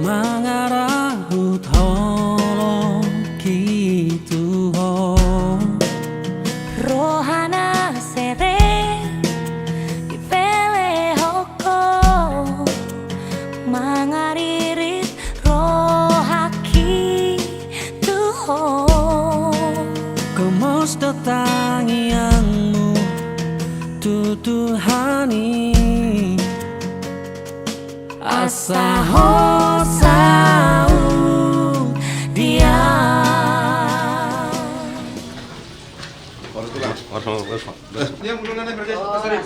mangarahut holong gitu rohana sere ipele hoko mangaririt rohaki tuho kemos datangianmu tutuhani asa hosau dia Dia menggunakan berjaya pasar.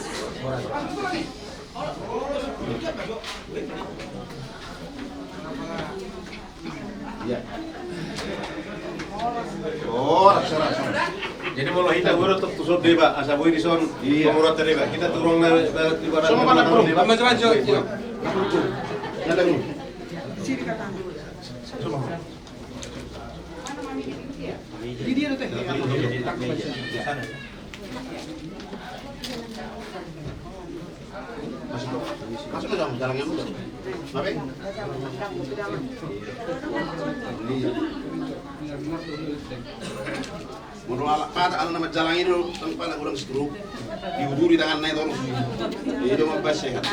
Iya. Oh, raksasa. Jadi mau kita urut untuk tusuk deh, Pak. Asa boy di son. Urut tadi, Pak. Kita turun di barat. Semua mana turun? Maju-maju. Ada nih. Sini kata. Semua. Di dia tuh. Masuk ke dalam jalannya dulu. Ngapain? Menurut pada alam nama jalan itu tanpa nak kurang skru dihuburi tangan naik terus. Itu mau sehat.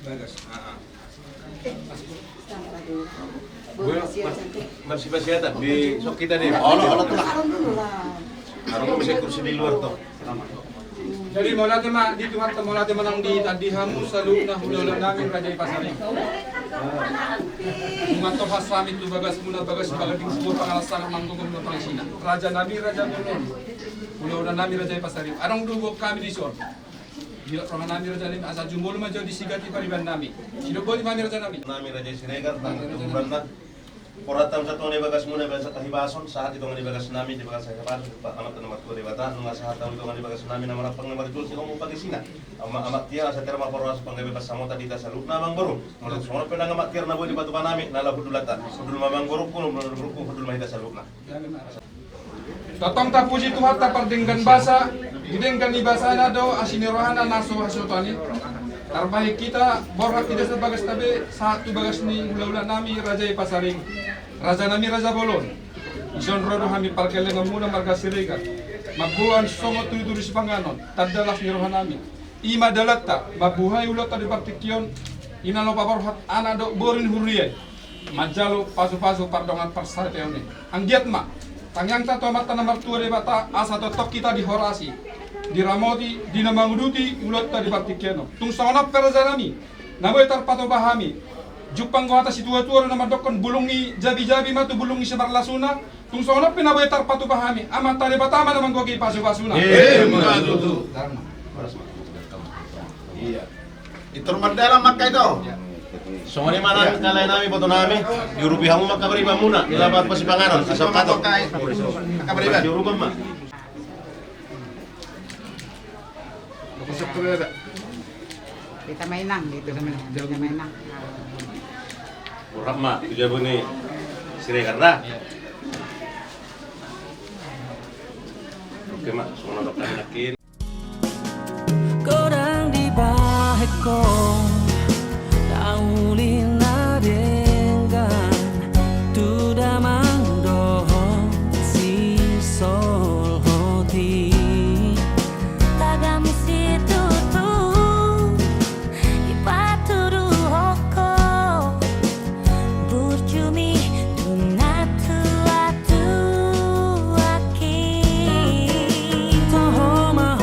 Bagus. Masih ada di sok kita deh. Allah tuh. Harus bisa kursi di luar tuh. Jadi mulai mah di Tuhan mulai menang di tadi hamu selalu nah ulah namin raja pasari. Mengato hasam itu bagas muna bagas bagading sebuah pangalasan manggung muna pangsina. Raja nabi raja mulun. Ulah namin raja pasari. Arang dugo kami di sor. Bila orang nami raja nami asal jumbul mah jadi sigati pariban nami. Sino boleh nami raja nami. Nami raja Siregar tanggung Poratam satu ni bagas muna bahasa tahibason saat itu ngani bagas nami di bagas saya baru pak amat nama tua di bata nunga saat tahu itu ngani bagas nami nama rapang nama jual sih kamu pagi sina amat tiar asa terma poros panggawe pas samota di tas saluk namang baru mulut semua pedang amat tiar nabo di batu panami nala budulata budul mamang baru pun budul budul mahita salukna. Totong tak puji Tuhan tak perdengkan bahasa didengkan di bahasa nado asini rohana naso hasotani. Terbaik kita borhat tidak sebagas tabe satu bagas ni ulah-ulah nami raja pasaring. Raja nami raja bolon. Ison rodo hami parkele ngamuna marga Siregar. Mabuhan songo tuyu si panganon. Tadalas ni rohan nami. Ima dalatta mabuhay ulot tadi partikion. Inalo paborhat anado borin hurriye. Majalo pasu-pasu pardongan parsateone. Ang giat ma. Tangyang tato mata nomor 2 bata asa totok kita dihorasi. Diramoti, dinamanguduti, ulot tadi partikiano. Tung sonap perazanami, namoy tarpato bahami. Jupang ko atas tua-tua na madokon bulungi jabi-jabi matu bulungi sebarlasuna. Tung sonap pinaboy tarpato bahami. Amat tali batama naman ko kay pasu-pasuna. Matutu. Iya. Itu rumah dalam Makkah itu. Semua di mana kalian nami foto nami di rupiah mu Makkah beriba muna ilabat pasi pangaron asal kato. Makkah beriba di rumah mah. Kita mainang gitu sama kita mainang. Murah mah itu jago nih Siregar dah. Oke mak, semua dokter yakin. Kodang di baheko taulin nadengan tu damang dohong si sol hoti tagami situ tu ipaturu hoko burjumi tunatu atu aki tohoma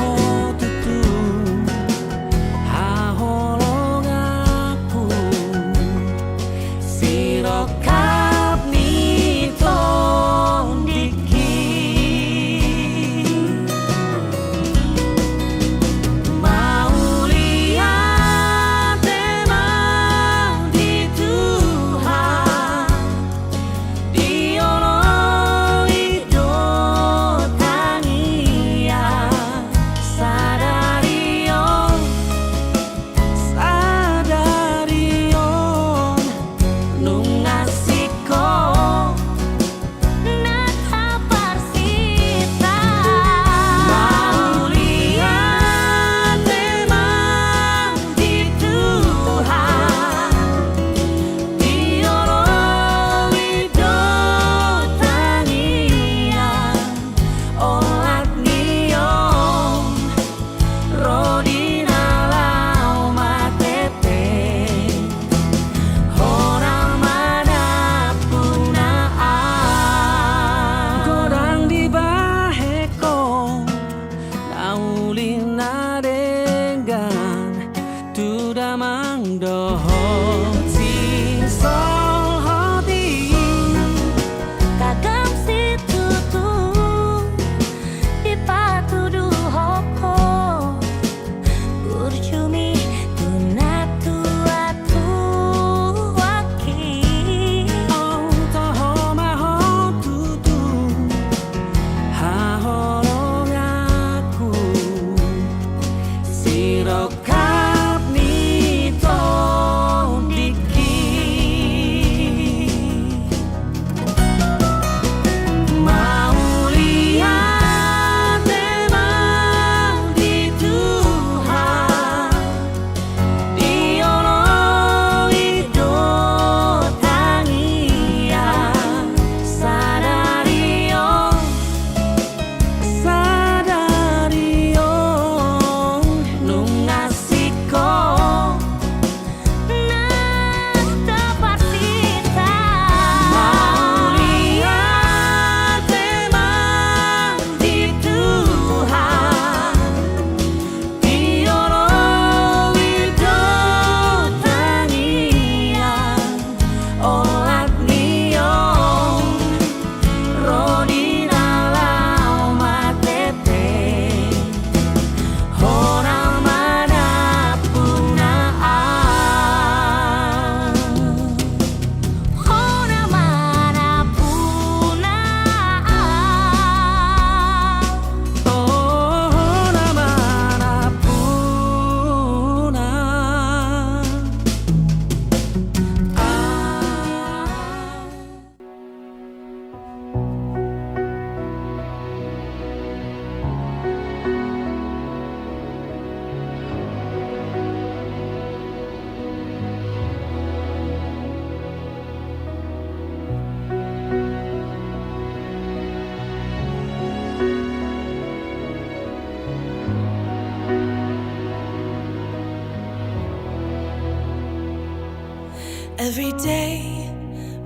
Every day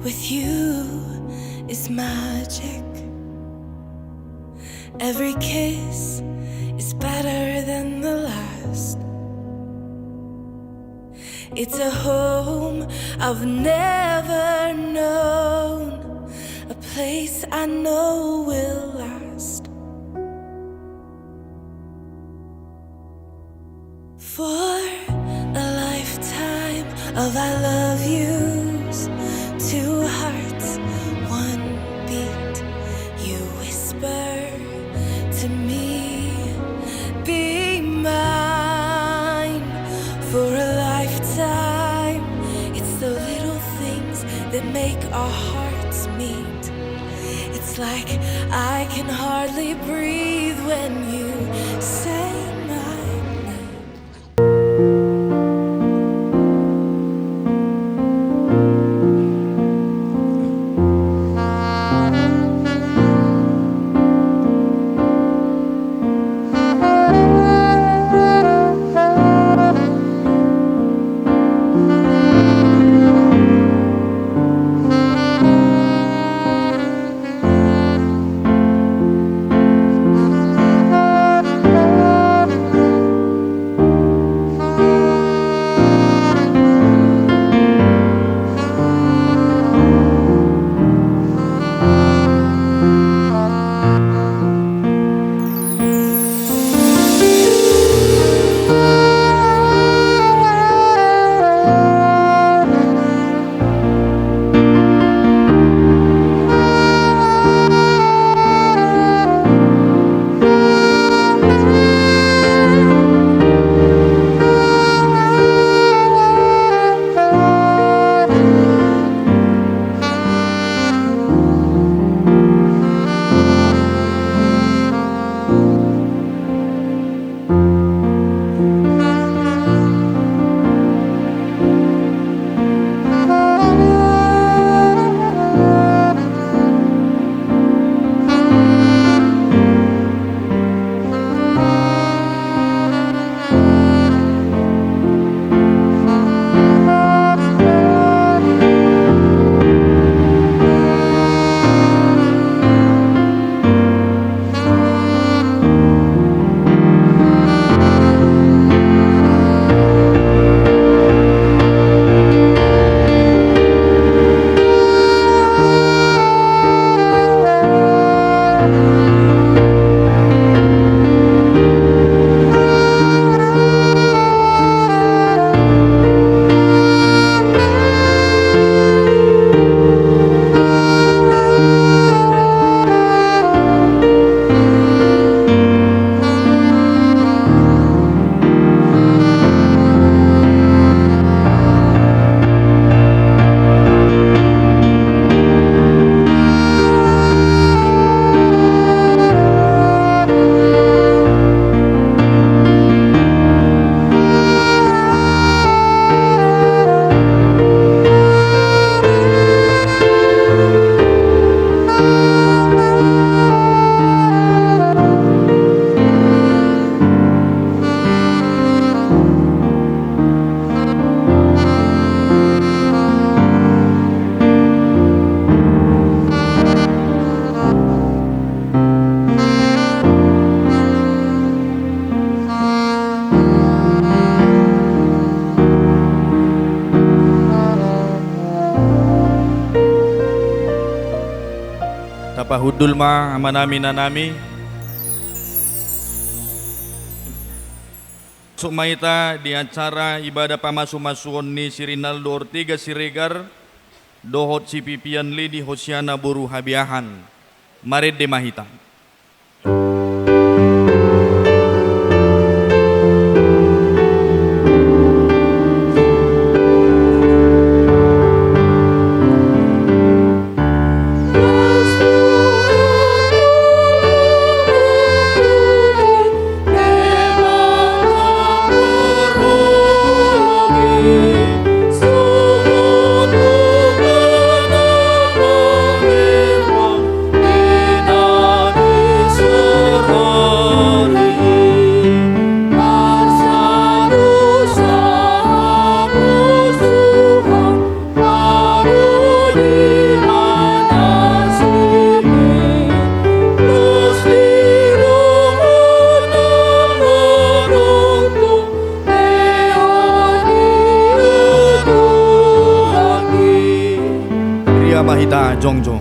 with you is magic. Every kiss is better than the last. It's a home I've never known, a place I know will last. For a lifetime of I love yous, two hearts, one beat. You whisper to me, be mine. For a lifetime, it's the little things that make our hearts meet. It's like I can hardly breathe when you say my name. Tapahudul ma amanami nanami Sumaita di acara ibadah pamasu-masuon ni si Rinaldo Ortiga Siregar dohot si Pipian Li di Hosiana Buru Habiahan Marid de Mahita. Sumut Jongjo.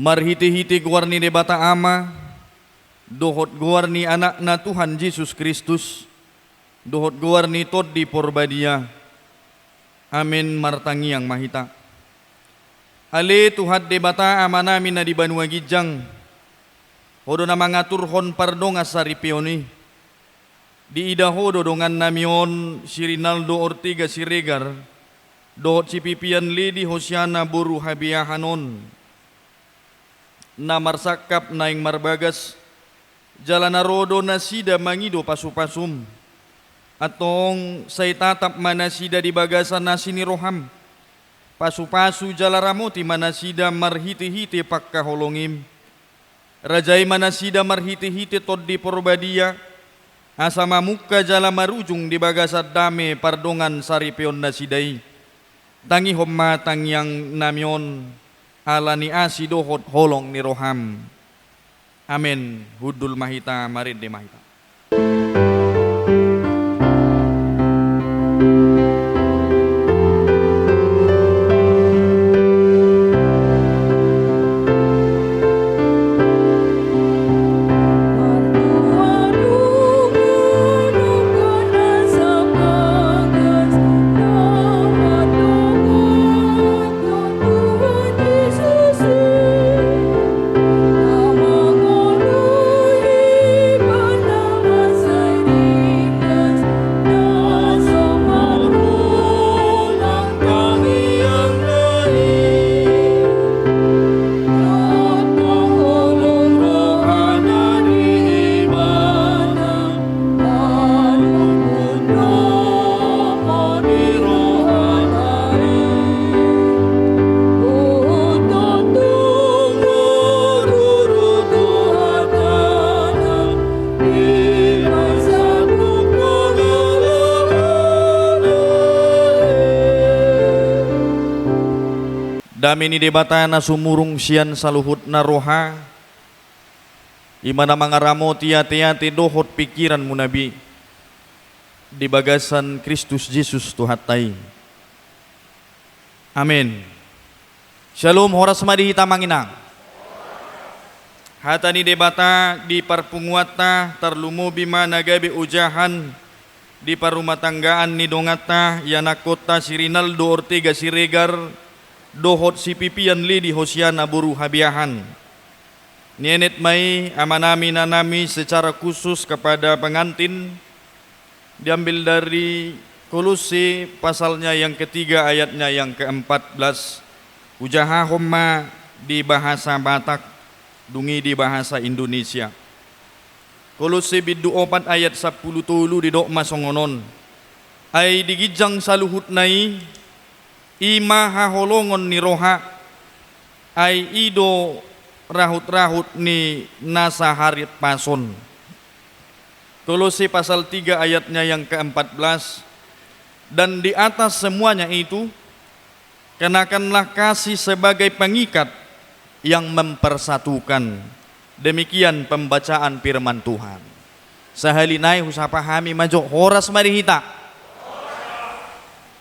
Marhiti-hiti guarni debata ama, dohot guarni anak na Tuhan Yesus Kristus, dohot guarni tod di porbadia. Amin martangi yang mahita. Ale Tuhan debata ama namin na di Banua Gijang, hodo na mangatur hon pardong asari pioni. Di idahodo dongan namion si Rinaldo Ortiga Siregar, dohot si Pipian Lidi Hosiana Buru Habiahanon. Na marsakap naing marbagas jalan narodo na sida mangido pasupasum atong say tatap manasida di bagasan na siniroham pasupasu jalaramo ti manasida marhiti-hiti pakkaholongim rajay manasida marhiti-hiti tod di porbadia asa mamukka jala marujung di bagasad dame pardongan saripion na siday tangi homma tangyang namyon ala ni asi dohot holong ni roham. Amin. Hudul mahita marid de mahita. Dami ni debata na sumurung sian saluhut na roha imana mangaramo tiati-ati dohot pikiran mu nabi di bagasan Kristus Yesus tuhatay. Amin. Shalom horas madihita manginang. Hata ni debata di parpunguata tarlumo bima nagabi ujahan di parumatanggaan ni dongata yanakota si Rinaldo Ortiga Siregar dohot si Pipian Lidi Hosiana Buru Habiahan. Nienet may amanami na nami secara khusus kepada pengantin diambil dari Kolose pasalnya yang ketiga ayatnya yang ke-14. Ujaha homma di bahasa Batak, dungi di bahasa Indonesia. Kolose biddu 4 ayat 10 tulu di dok masongonon. Ay digijang saluhut nai ima haholongon ni roha ay ido rahut-rahut ni nasa harit pason. Kolose pasal 3 ayatnya yang ke-14. Dan di atas semuanya itu kenakanlah kasih sebagai pengikat yang mempersatukan. Demikian pembacaan firman Tuhan. Sahalinai husapahami majo horas marihita.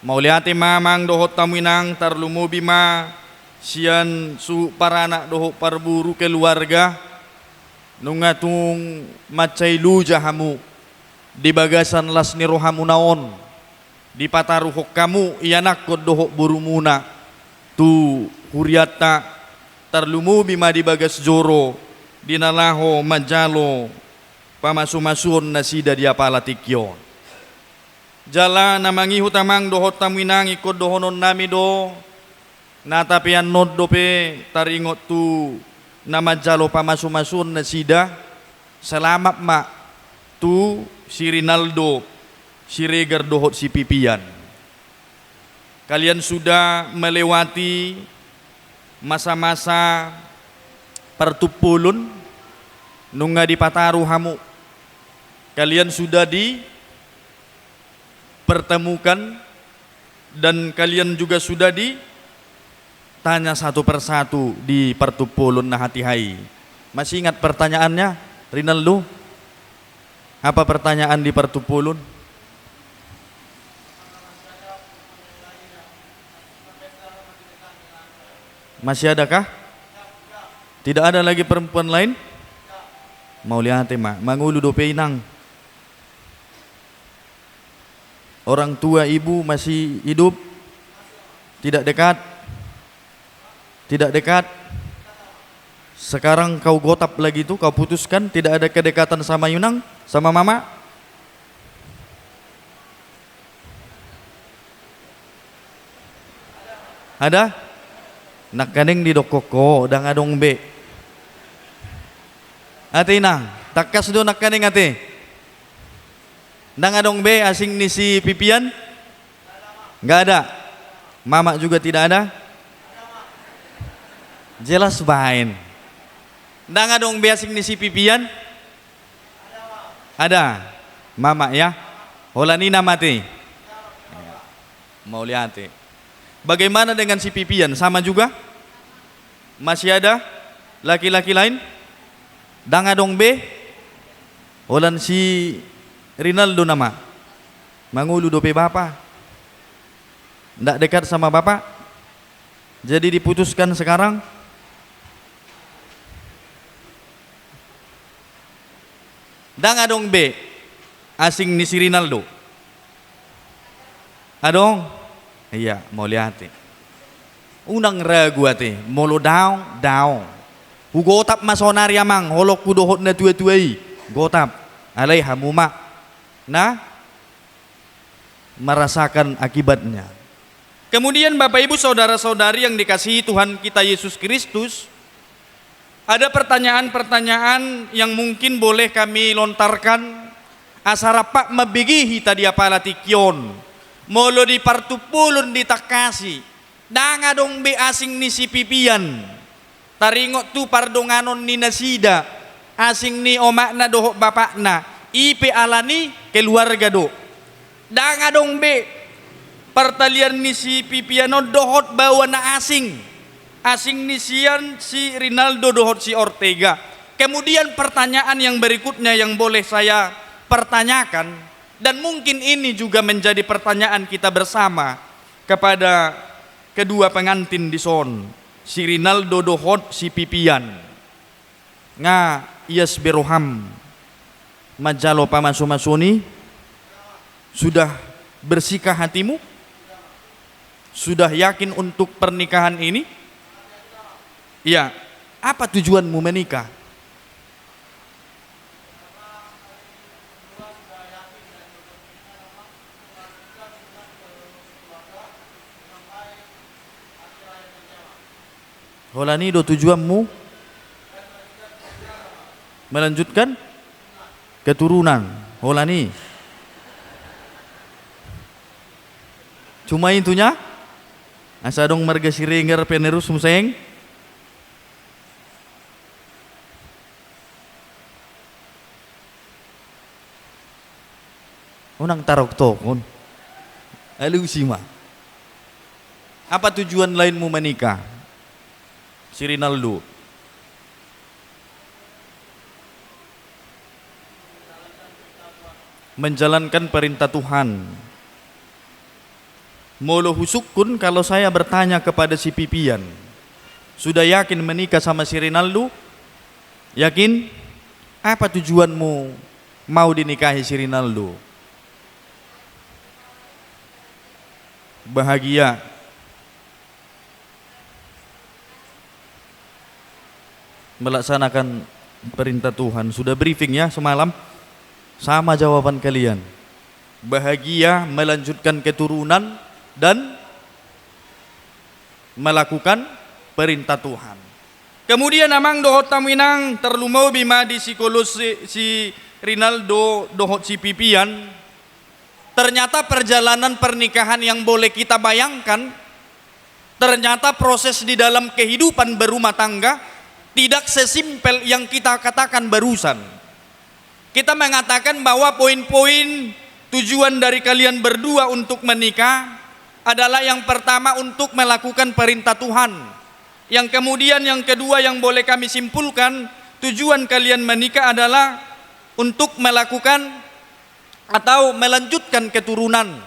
Mauliati mamang dohot taminang tarlumubi ma sian su paranak dohot parburu keluarga nungatung macay luja hamu di bagasan las ni rohamu naon di pataruhok kamu ianak kod dohot burumuna tu huriata tarlumubi ma di bagas joro dinalaho majalo pamasu-masuon na sida dia palatikyon. Jala namangi hutamang dohot tamuinang ikut dohonon nami do. Natapian not dope taringot tu nama jalo pamasu-masun na sida. Selamat mak tu si Rinaldo, si Regar dohot si Pipian. Kalian sudah melewati masa-masa pertupulun nunga di pataru hamu. Kalian sudah dipertemukan dan kalian juga sudah ditanya satu persatu di pertupulun na hati hai. Masih ingat pertanyaannya, Rinaldo? Apa pertanyaan di pertupulun? Masih adakah? Tidak ada lagi perempuan lain? Mau lihat mak, mangulu dope inang. Orang tua ibu masih hidup? Tidak dekat? Tidak dekat? Sekarang kau gotap lagi tuh, kau putuskan tidak ada kedekatan sama Yunang, sama mama? Ada? Nakaning di dokoko dang adong be. Ate nang, takas do nakaning ate. Dang adong be asing ni si Pipian? Enggak ada. Mama juga tidak ada? Jelas bain. Dang adong be asing ni si Pipian? Ada. Mama ya. Holanina mati. Mau lihat. Bagaimana dengan si Pipian? Sama juga? Masih ada laki-laki lain? Dang adong be? Holan si Rinaldo nama? Mangulu dope bapa? Ndak dekat sama bapak? Jadi diputuskan sekarang? Dang adong be? Asing ni si Rinaldo? Adong? Iya, mau lihat. Unang ragu ate, molo daw. Hugotap masonar yamang, holok kudohot na tuwe-tuwe. Gotap, alay hamuma. Na merasakan akibatnya. Kemudian Bapak Ibu saudara-saudari yang dikasihi Tuhan kita Yesus Kristus, ada pertanyaan-pertanyaan yang mungkin boleh kami lontarkan. Asara pak mabigihi tadi apala tikyon. Molo di partupulun di takasi. Danga dong be asing ni si Pipian. Taringot tu pardonganon ni nasida. Asing ni omak na dohok bapak na. Ipe alani keluarga do. Danga dong be pertalian ni si Pipiano dohot bawa na asing. Asing ni sian si Rinaldo dohot si Ortega. Kemudian pertanyaan yang berikutnya yang boleh saya pertanyakan, dan mungkin ini juga menjadi pertanyaan kita bersama kepada kedua pengantin di son, si Rinaldo dohot si Pipian. Nga ias beroham majalo pamasu-masuni, sudah bersihkah hatimu? Sudah yakin untuk pernikahan ini? Ya, apa tujuanmu menikah? Holani do tujuanmu melanjutkan keturunan. Holani cuma intunya asa dong marga sirenger penerus museng. Unang tarok tokon alusima. Apa tujuan lainmu menikah? Si Rinaldo menjalankan perintah Tuhan. Molo husukun kalau saya bertanya kepada si Pipian, sudah yakin menikah sama si Rinaldo? Yakin? Apa tujuanmu mau dinikahi si Rinaldo? Bahagia. Melaksanakan perintah Tuhan. Sudah briefing ya semalam. Sama jawaban kalian. bahagia, melanjutkan keturunan, dan melakukan perintah Tuhan. Kemudian amang dohot taminang terlumau bima di psikolog si Rinaldo dohot si Pipian. Ternyata perjalanan pernikahan yang boleh kita bayangkan, ternyata proses di dalam kehidupan berumah tangga tidak sesimpel yang kita katakan barusan. Kita mengatakan bahwa poin-poin tujuan dari kalian berdua untuk menikah adalah yang pertama untuk melakukan perintah Tuhan. Yang kemudian yang kedua yang boleh kami simpulkan, tujuan kalian menikah adalah untuk melakukan atau melanjutkan keturunan.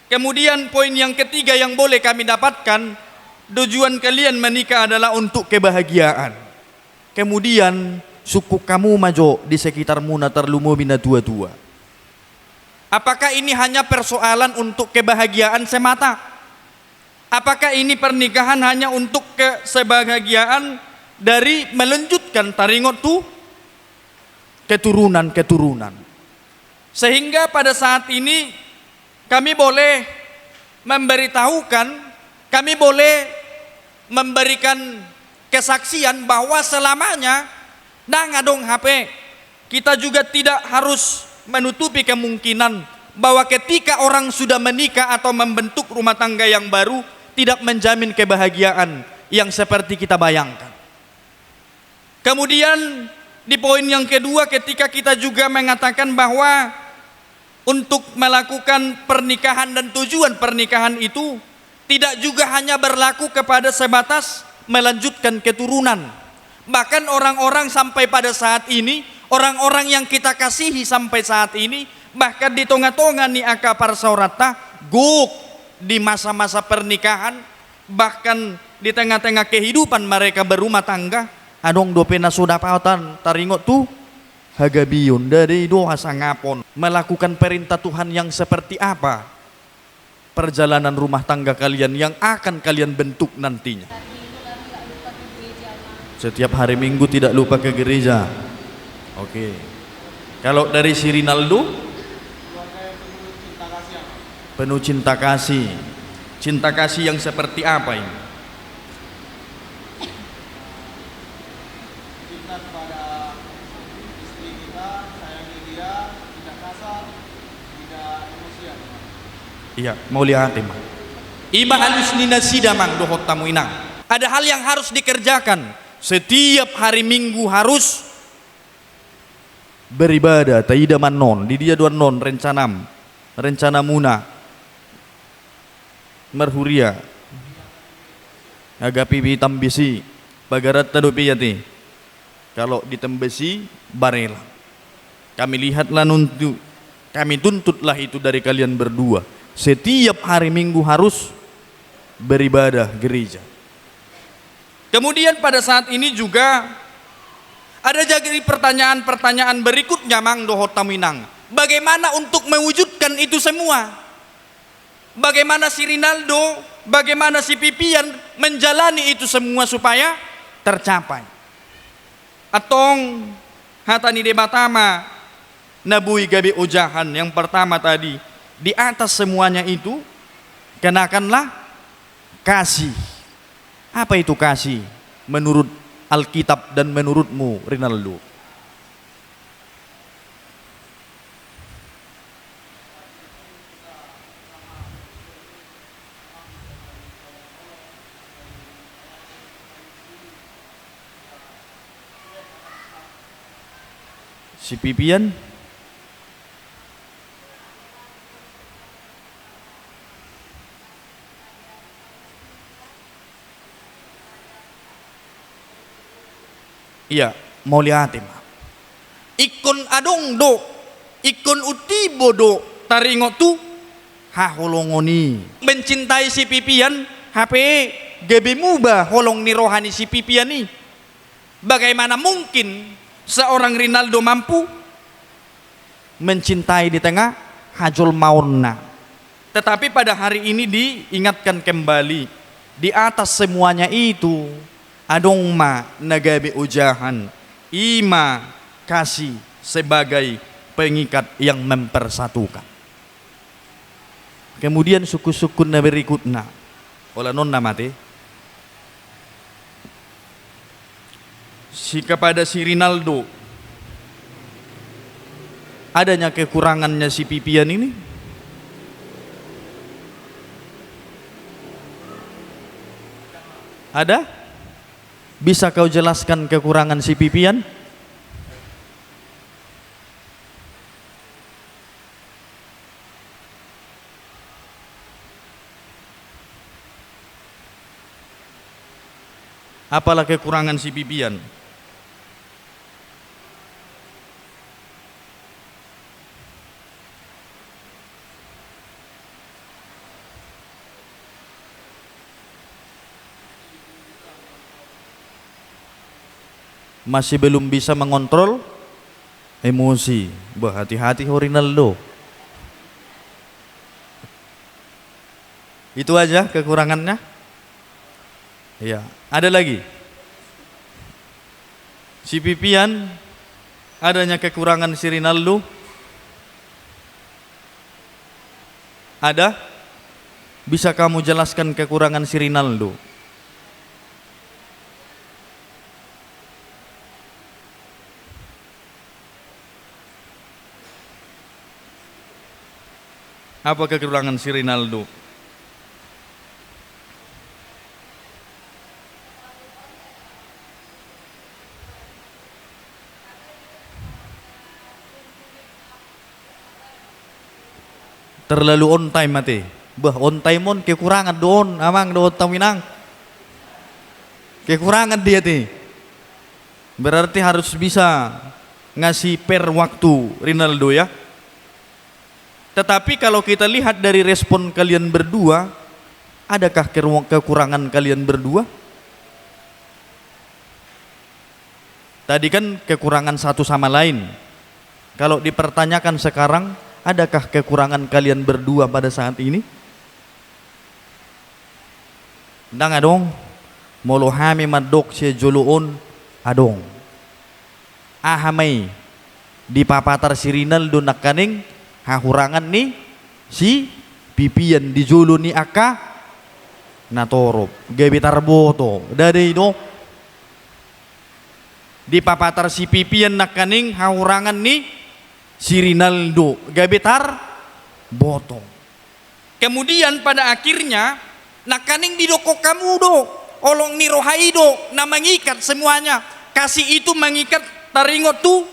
Kemudian poin yang ketiga yang boleh kami dapatkan, tujuan kalian menikah adalah untuk kebahagiaan. Kemudian suku kamu majo di sekitarmu na terlumo bina tua-tua. Apakah ini hanya persoalan untuk kebahagiaan semata? Apakah ini pernikahan hanya untuk kebahagiaan dari melanjutkan taringot tu keturunan-keturunan? Sehingga pada saat ini kami boleh memberitahukan, kami boleh memberikan kesaksian bahwa selamanya ngadong HP. Kita juga tidak harus menutupi kemungkinan bahwa ketika orang sudah menikah atau membentuk rumah tangga yang baru tidak menjamin kebahagiaan yang seperti kita bayangkan. Kemudian di poin yang kedua, ketika kita juga mengatakan bahwa untuk melakukan pernikahan dan tujuan pernikahan itu tidak juga hanya berlaku kepada sebatas melanjutkan keturunan. Bahkan orang-orang sampai pada saat ini, orang-orang yang kita kasihi sampai saat ini, bahkan di tengah-tengah ni akapar saurata guk di masa-masa pernikahan, bahkan di tengah-tengah kehidupan mereka berumah tangga, adong dopena sudah pautan taringot tu hagabiun dari doa sangapon. Melakukan perintah Tuhan yang seperti apa perjalanan rumah tangga kalian yang akan kalian bentuk nantinya? Setiap hari Minggu tidak lupa ke gereja. Oke. Kalau dari si Rinaldo, penuh cinta kasih. Cinta kasih yang seperti apa ini? Iya, mau lihat mah. Ima halus nina sidamang dohot tamu inang. Ada hal yang harus dikerjakan. Setiap hari Minggu harus beribadah. Taidaman non, di dia dua non rencana muna, merhuria, agapi bitam bisi, bagarat tadupi yati. Kalau ditembesi barela. Kami lihatlah nuntu, kami tuntutlah itu dari kalian berdua. Setiap hari Minggu harus beribadah gereja. Kemudian pada saat ini juga ada jadi pertanyaan-pertanyaan berikutnya mang dohot taminang. Bagaimana untuk mewujudkan itu semua? Bagaimana si Rinaldo, bagaimana si Pipian menjalani itu semua supaya tercapai? Atong hatani debatama nabui gabi ujahan yang pertama tadi. Di atas semuanya itu kenakanlah kasih. Apa itu kasih menurut Alkitab dan menurutmu Rinaldo? Si Pipian? Iya, mau lihatin. Ikon adong do, ikon utibo do, taringot tu, haholongoni. Mencintai si Pipian, HP, gebe muba holong ni rohani si Pipian ni. Bagaimana mungkin seorang Rinaldo mampu mencintai di tengah hajol mauna? Tetapi pada hari ini diingatkan kembali, di atas semuanya itu adong ma nagabi ujahan, ima kasih sebagai pengikat yang mempersatukan. Kemudian suku-suku na berikutnya. Ola non namate. Si kepada si Rinaldo adanya kekurangannya si Pipian ini. Ada? Bisa kau jelaskan kekurangan si Pipian? Apalah kekurangan si Pipian? Masih belum bisa mengontrol emosi. Hati-hati Rinaldo. Itu aja kekurangannya. Ya, ada lagi. Si Pipian adanya kekurangan si Rinaldo. Ada? Bisa kamu jelaskan kekurangan si Rinaldo? Apa kekurangan si Rinaldo? Terlalu on time mati. On time on kekurangan doon, amang doon taminang. Kekurangan dia ti. Berarti harus bisa ngasih per waktu Rinaldo ya. Tetapi kalau kita lihat dari respon kalian berdua, adakah kekurangan kalian berdua? Tadi kan kekurangan satu sama lain. Kalau dipertanyakan sekarang, adakah kekurangan kalian berdua pada saat ini? Ndang adong, molohami madok siya juluon adong. Ahamay, di papatar si Rinaldo nakaning, hahurangan ni si Pipian di julu ni Aka natorop gabi tarboto dari no di papatar si Pipian nakaning hahurangan ni si Rinaldo gabi tarboto. Kemudian pada akhirnya nakaning di doko kamu do olong ni rohaido na mengikat semuanya, kasih itu mengikat taringot tu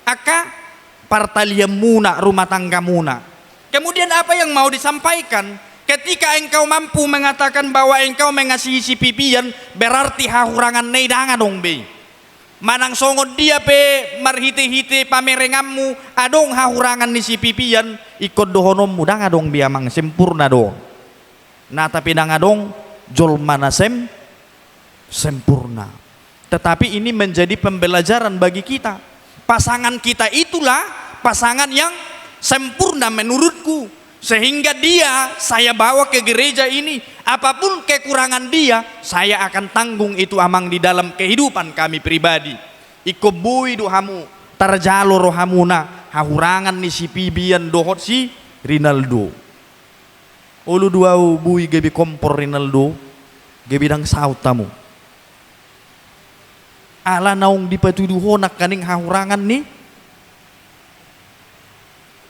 Aka partaliam muna, rumah tangga muna. Kemudian apa yang mau disampaikan? Ketika engkau mampu mengatakan bahwa engkau mengasihi si Pipian, berarti hahurangan neidanga dong be. Manang songon dia pe marhite-hite pamerengammu, adong hahurangan ni si Pipian, ikut dohonommu danga dong biamang sempurna dong. Nah tapi danga dong jolmana sempurna. Tetapi ini menjadi pembelajaran bagi kita. Pasangan kita itulah pasangan yang sempurna menurutku, sehingga dia saya bawa ke gereja ini, apapun kekurangan dia saya akan tanggung itu amang di dalam kehidupan kami pribadi. Iko bui dohamu tarjalo rohamuna hahurangan ni si Pipian dohot si Rinaldo. Ulu duau bui gebi kompor Rinaldo gebi dang sautamu. Ala naung dipatuduhonak kaning hahurangan ni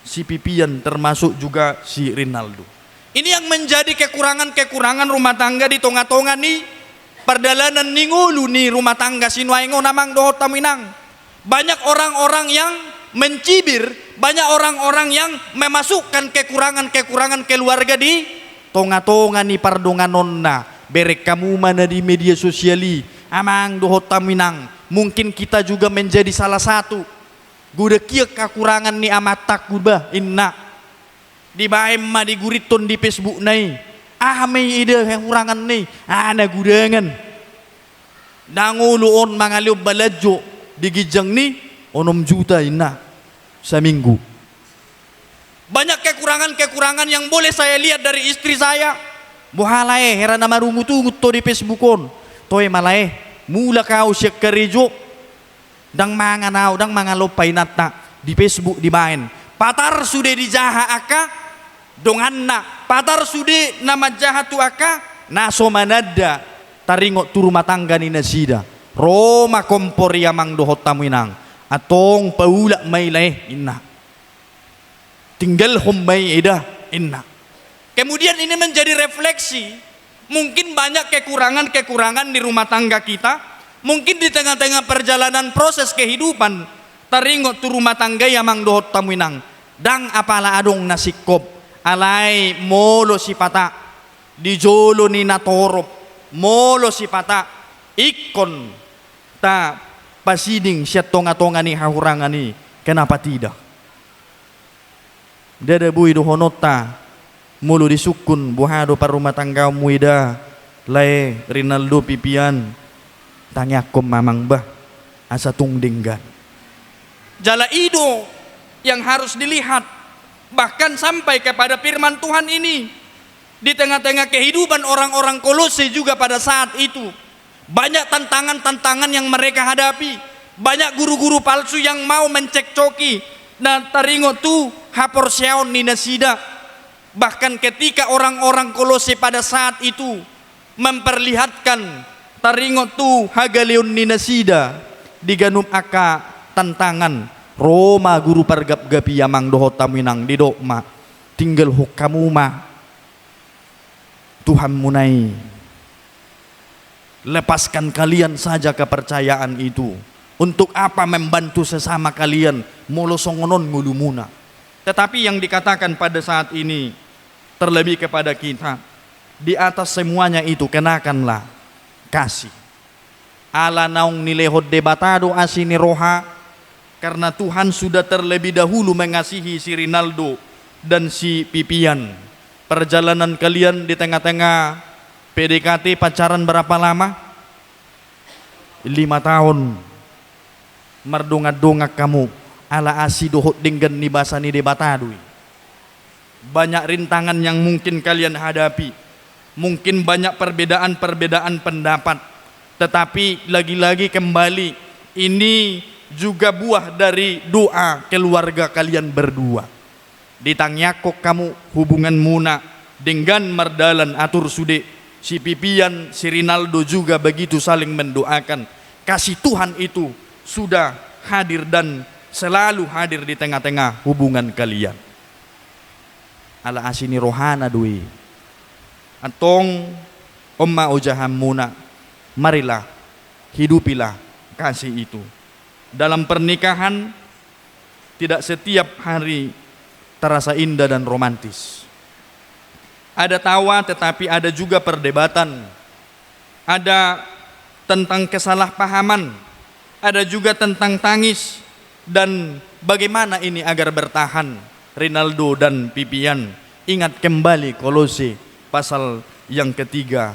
si Pipian termasuk juga si Rinaldo. Ini yang menjadi kekurangan-kekurangan rumah tangga di tonga-tonga nih perdalanan nih ngulu nih rumah tangga sinuaingo namang dohot taminang. Banyak orang-orang yang mencibir, banyak orang-orang yang memasukkan kekurangan-kekurangan keluarga di tonga-tonga nih pardonganonna. Berek kamu mana di media sosiali amang dohot taminang. Mungkin kita juga menjadi salah satu. Guda kia kekurangan ni amatak gubah inna. Di bahem ma di guriton di Facebook nai. May ide kekurangan ni. Ana gudangan. Nanguluon mangaliw baladyo di gijang ni 6 juta inna sa minggu. Banyak kekurangan-kekurangan yang boleh saya lihat dari istri saya. Buhalay hera na marungut-ungut to di Facebookon. Toy malay mula kau siya karijo dang mga naw dang mga lopay nata di Facebook di main patar sudah dijaha aka dongan na patar sudi nama jahat tu aka naso manada taringo tu rumah tangga ni nasida Roma kompor yamang dohot tamuinang atong paula may leh inna tinggal humay ida inna. Kemudian ini menjadi refleksi, mungkin banyak kekurangan-kekurangan di rumah tangga kita, mungkin di tengah-tengah perjalanan proses kehidupan taringo tu rumah tangga yamang dohot tamuinang dang apala adong nasikop alay molo si pata dijolo ni natorop molo si pata ikon ta pasiding siya tonga-tonga ni hahurangan ni kenapa tidak dada bui dohonota mulu disukun buhado par rumah tangga muida lay Rinaldo pipian tanyakom mamang bah asa tungdinggan jala ido yang harus dilihat, bahkan sampai kepada firman Tuhan ini di tengah-tengah kehidupan orang-orang Kolose juga pada saat itu banyak tantangan-tantangan yang mereka hadapi, banyak guru-guru palsu yang mau mencekcoki dan taringo tu hapor syaon ni nasida. Bahkan ketika orang-orang Kolose pada saat itu memperlihatkan taringo tu hagaleon ni nasida diganum aka tantangan Roma guru pargap-gapi yamang dohot taminang di dokma tinggal hukamu ma Tuhan munai lepaskan kalian saja kepercayaan itu. Untuk apa membantu sesama kalian molosongonon ngulumuna. Tetapi yang dikatakan pada saat ini terlebih kepada kita, di atas semuanya itu kenakanlah kasih. Ala naung nilehod debatado asini roha, karena Tuhan sudah terlebih dahulu mengasihi si Rinaldo dan si Pipian. Perjalanan kalian di tengah-tengah PDKT pacaran berapa lama? 5 tahun. Merdongak-dongak kamu ala asi dohot dinggan ni basani debatadui. Banyak rintangan yang mungkin kalian hadapi. Mungkin banyak perbedaan-perbedaan pendapat. Tetapi lagi-lagi kembali ini juga buah dari doa keluarga kalian berdua. Ditangyakok kamu hubungan muna dengan merdalan atur sude si Pipian, si Rinaldo juga begitu saling mendoakan. Kasih Tuhan itu sudah hadir dan selalu hadir di tengah-tengah hubungan kalian. Ala asini rohana dui atong omma ujaham muna, marilah hidupilah kasih itu. Dalam pernikahan tidak setiap hari terasa indah dan romantis. Ada tawa tetapi ada juga perdebatan. Ada tentang kesalahpahaman, ada juga tentang tangis dan bagaimana ini agar bertahan. Rinaldo dan Pipian, ingat kembali Kolose pasal yang ketiga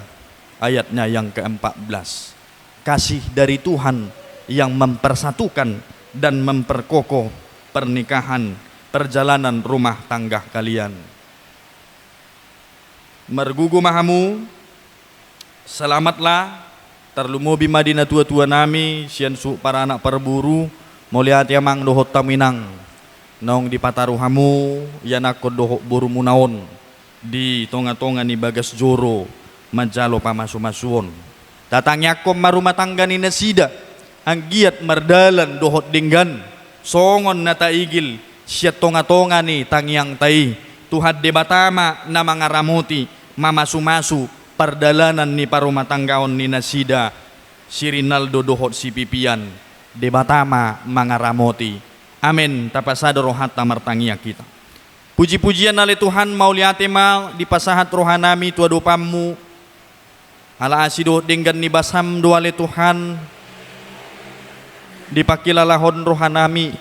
ayatnya yang ke-14. Kasih dari Tuhan yang mempersatukan dan memperkokoh pernikahan, perjalanan rumah tangga kalian. Mergugu mahamu, selamatlah terlumubi Madinah tua-tua nami, siansu para anak perburu, moliat yamang dohot taminang, naung di pataruhamu, yanakod dohot buru munaon, di tonga-tonga ni bagas joro, majalo pamasu-masuon. Datangnya kom marumah tangga ni nasida, ang giat merdalan dohot dinggan, songon na taigil, siya tonga-tonga ni tangyang tai, tuhad debatama na mga ramuti, mamasu-masu, perdalanan ni parumah tanggaon ni nasida, si Rinaldo dohot si Pipian, debatama mga ramoti. Amin, tapasado rohat tamartangia kita. Puji-pujian nali Tuhan mauliate mal di pasahat rohanami tua dopamu, ala asido dinggan ni basam doale Tuhan, dipakilalahon rohanami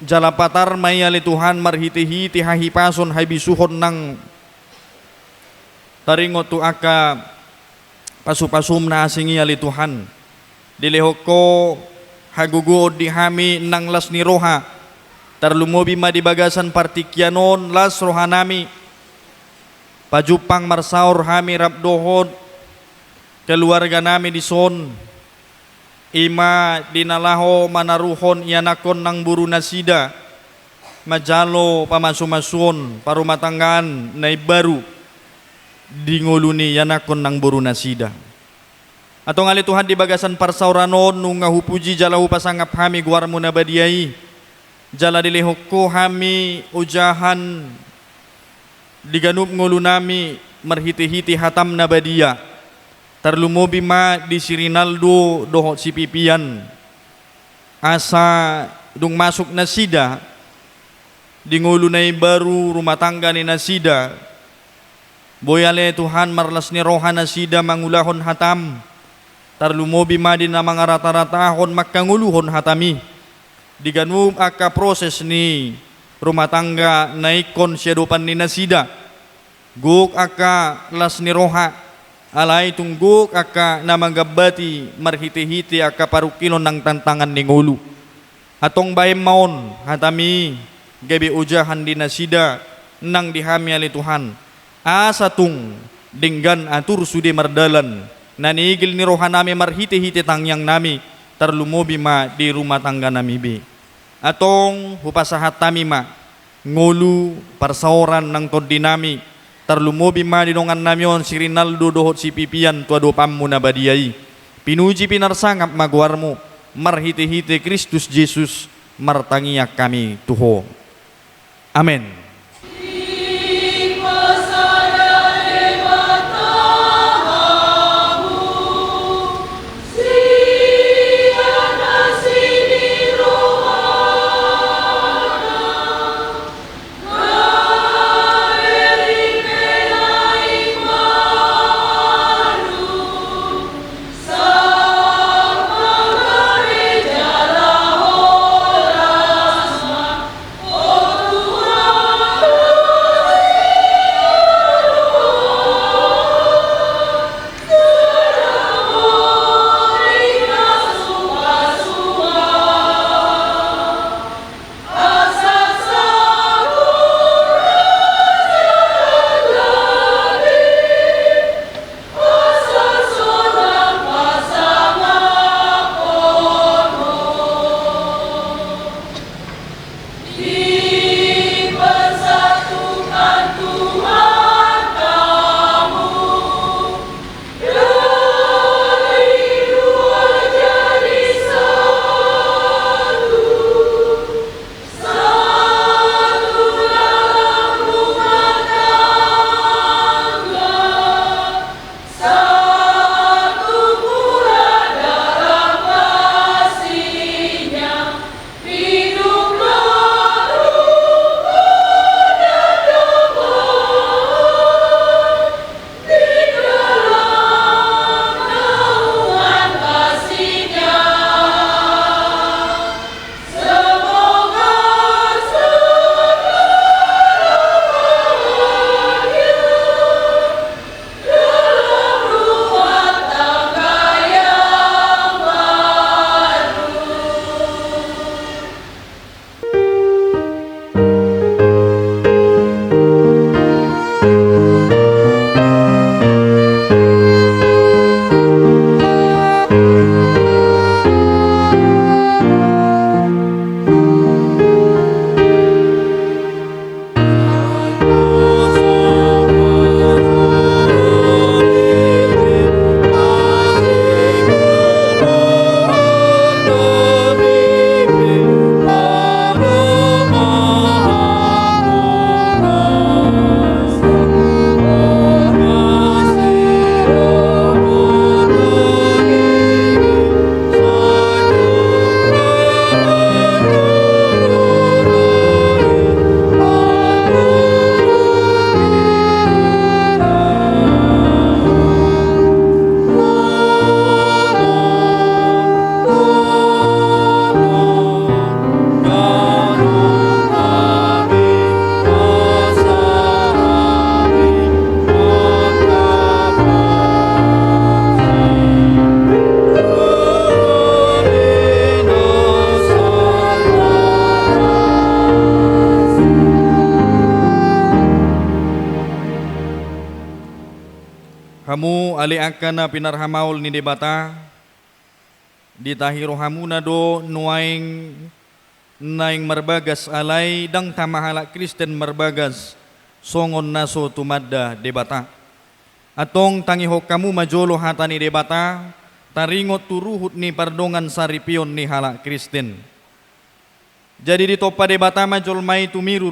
jalapatar mayali Tuhan marhiti-hiti hahipason haibisuhon nang taringo tu aka pasupasum na asingi ali Tuhan dilehoko hagugo dihami nang las ni roha tarlumobi ma di bagasan partikyanon las rohanami pajupang marsaur hami rabdohod keluarga nami di son ima dinalaho manaruhon ianakon ng buru nasida majalo pamasu-masuon parumatanggan na baru dinguluni yanakon nang buru nasida. Atau ngali Tuhan di bagasan parsauranon nung ngahupuji jalahu pasangap hami guarmu nabadiai. Jala dilihoko hami ujahan diganup ngulu nami merhiti-hiti hatam nabadia. Terlumobi ma di Sirinaldo dohot si pipian. Asa dung masuk nasida di ngulu nai baru rumah tangga ni nasida. Boyale Tuhan marlas ni roha nasida mangulahon hatam. Tarlumobi ma di namang rata-ratahon makanguluhon hatami. Diganum aka proses ni rumah tangga naikon syadopan ni nasida. Guk aka las ni roha alai tungguk aka namanggabati marhiti-hiti aka parukilon ng tantangan ni ngulu. Atong bayem maon hatami gabi ujahan di nasida nang dihami ali Tuhan. Asa tung dinggan atur sudi mardalan nanigil ni roha nami marhiti-hiti tangyang nami terlumobi ma di rumah tangga nami bi. Atong hupasahat tami ma ngulu parsauran ng todi nami terlumobi ma di dongan namion si Rinaldo dohot si pipian tuado pammu nabadiai. Pinuji pinarsangap maguarmu marhiti-hiti Kristus Yesus martangiak kami Tuho. Amen. Hamu ali akana pinarhamaul ni debata ditahiro hamuna do nuaing naing marbagas alai dang tamahala Kristen marbagas songon naso tumadda debata Atong tangihok kamu majolo hatani debata, taringot turuhut ni pardongan saripion ni hala Kristen. Jadi di topa debata majol mai tumiru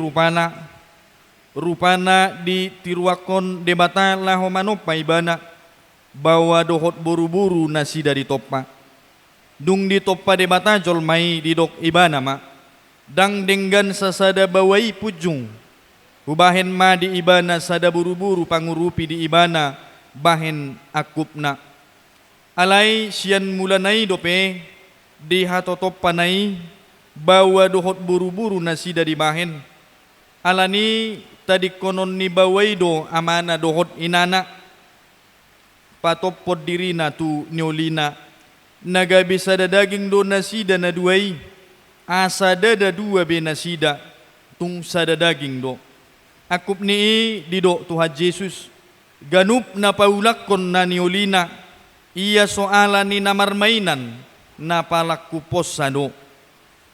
rupana di tiruakon debata laho manopa ibana bawa dohot buru-buru nasida di topa. Dung di topa debata jol mai di dok ibana ma. Dang denggan sasada bawai pujung. Hubahen ma di ibana sada buru-buru pangurupi di ibana bahen akupna. Alai sian mulanai dope di hatotop panai bawa dohot buru-buru nasida di bahen. Alani tadi konon ni bawai do amana dohot inana. Patopod dirina tu nyolina. Naga bisa da daging do nasida na duai. Asa dada dua be nasida tung sada daging do. Akup ni dido Tuhan Yesus ganup na paulakon na niolina iya soalan ni namarmainan na palakupos sano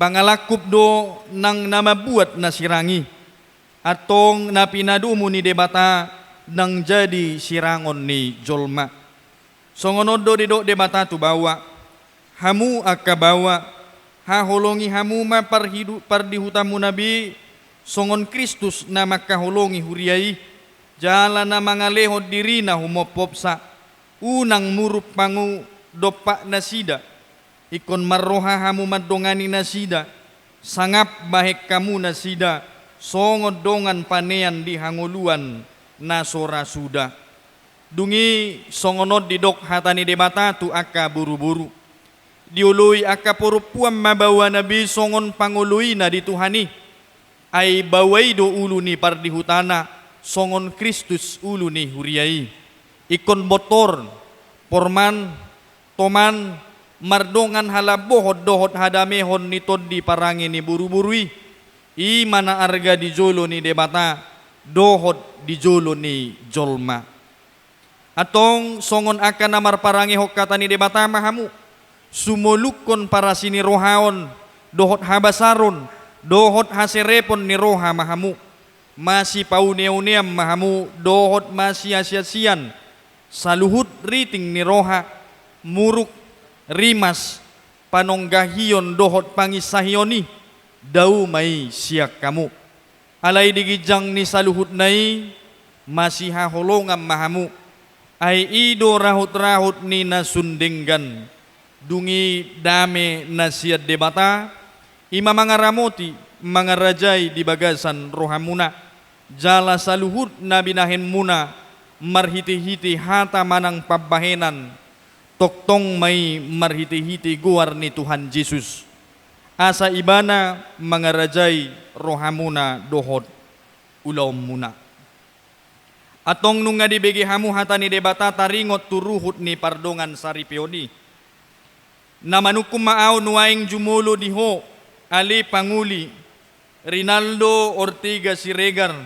pangalakup do nang namabuat na sirangi atong napinadumo ni debata nang jadi sirangon ni jolma songonod do dido debata tu bawa hamu akabawa haholongi hamu ma pardihutamu nabi songon Kristus na makahulongi huriai jala na mga lehod diri na humopopsa unang murup pangu dopa nasida ikon marroha hamu madongani nasida sangap bahek kamu nasida songod dongan panean di hanguluan na sora suda dungi songonod didok hatani debata tu aka buru-buru diului aka purupuan mabawa nabi songon pangului na dituhani ay baway do ulo ni pardihutana songon Kristus ulo ni huriai ikon botor porman toman mardongan halabohod dohot hadamehon ni tod di parangi ni buru-burui i mana arga di jolo ni debata dohot di jolo ni jolma atong songon akan namar parangi hokata ni debata mahamu sumulukon para sini rohaon dohot habasaron dohot haserepon ni roha mahamu masih pauneoneam mahamu dohot masih asiasian saluhut riting ni roha muruk rimas panonggahion dohot pangisahioni dau mai siak kamu alai digijang ni saluhut nai masih haholongam mahamu ai ido rahut-rahut ni nasundenggan dungi dame nasiat debata ima mga ramoti, mga rajay di bagasan rohamuna, jala saluhut na binahin muna, marhiti-hiti hata manang pabahenan, toktong may marhiti-hiti guar ni Tuhan Yesus. Asa ibana mga rajay rohamuna dohot ulaw muna. Atong nung nga dibigi hamu hata ni debata taringot turuhut ni pardongan saripioni. Namanukum maaw nuaing jumulo diho, Ali Panguli, Rinaldo Ortiga Siregar,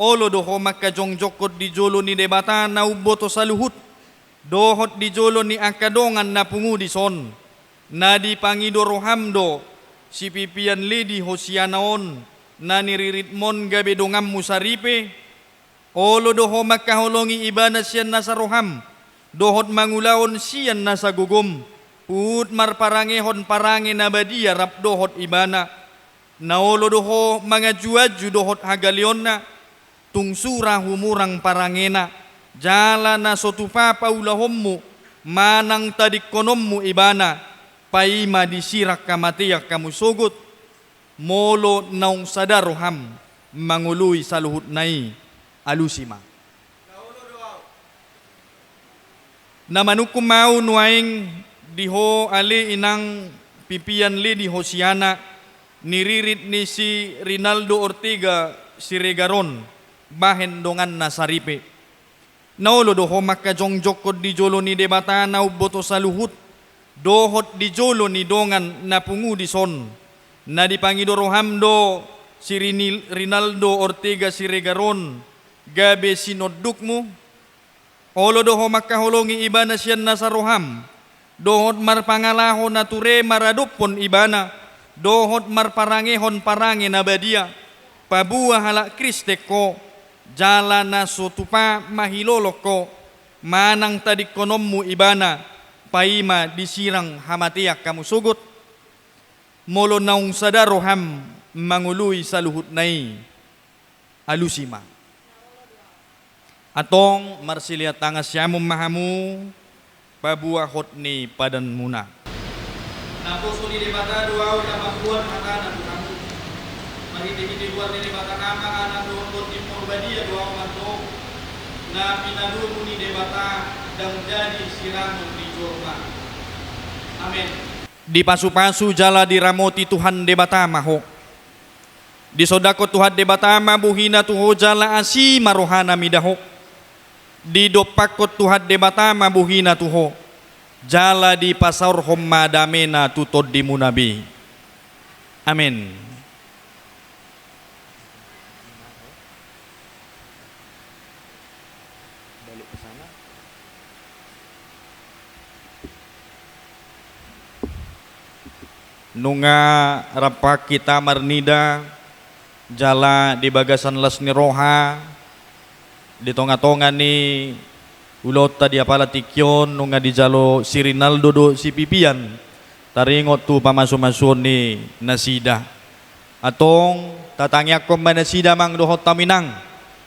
Olo doho makajongjokot di jolo ni debata na uboto sa luhut, dohot di jolo ni akadongan na pungudi son, na di pangidorohamdo, si pipian lidi hosianaon, na niriritmon gabi dongam musaripe, Olo doho makaholongi ibana siyan nasa roham, dohot mangulaon siyan nasa gugum, Put marparangehon parange na badia rap dohot ibana. Naolo doho mga juaju dohot hagalion na. Tungsura humurang parangena. Jala na sotupa paulahommu. Manang tadikonommu ibana. Paima disirak kamatiyak kamusugot. Molo naung sadaroham. Mangului sa luhut nai. Alusima. Namanukum mau nuaing diho ali inang pipian li di Hosiana niririt ni si Rinaldo Ortiga Siregaron bahen dongan na saripe naulo doho makajongjokod di jolo ni debata na uboto sa luhut dohot di jolo ni dongan na pungu di son na dipangidorohamdo si Rinaldo Ortiga Siregaron gabe sinoduk mo olo doho makaholongi iba na siyan na sa roham dohot marpangalahon na ture maradupon ibana dohot marparangehon parange na badia pabuah hala Kriste ko jala na sotupa mahilolok ko, manang tadik konommu ibana, paima disirang hamatiak kamu sugut, molo naung sadaroham mangului sa luhut nai alusima. Atong marsilia tangas syamum mahamu, pabuahot ni padan muna. Napuso ni debata dua na makuan mata na kamu. Mahiti-hiti luar ni debata nama anak doon timur badia dua manto. Na pinadulo ni debata dan jadi siramun ni jorma. Amin. Di pasu-pasu jala diramoti Tuhan debata maho. Di sodako Tuhan debata mabuhina tuho jala asi marohana midaho. Di dopakot Tuhan debata mabuhina tuho. Jala di pasar homma damena tutod di munabi. Amin. Nunga rapak kita marnida jala di bagasan las ni roha di tonga-tonga ni ulot tadi apala tikyon nunga di jalo si Rinaldo do si Pipian taringot tu pamaso-maso ni nasida atong tatangyak ko man nasida mang dohot taminang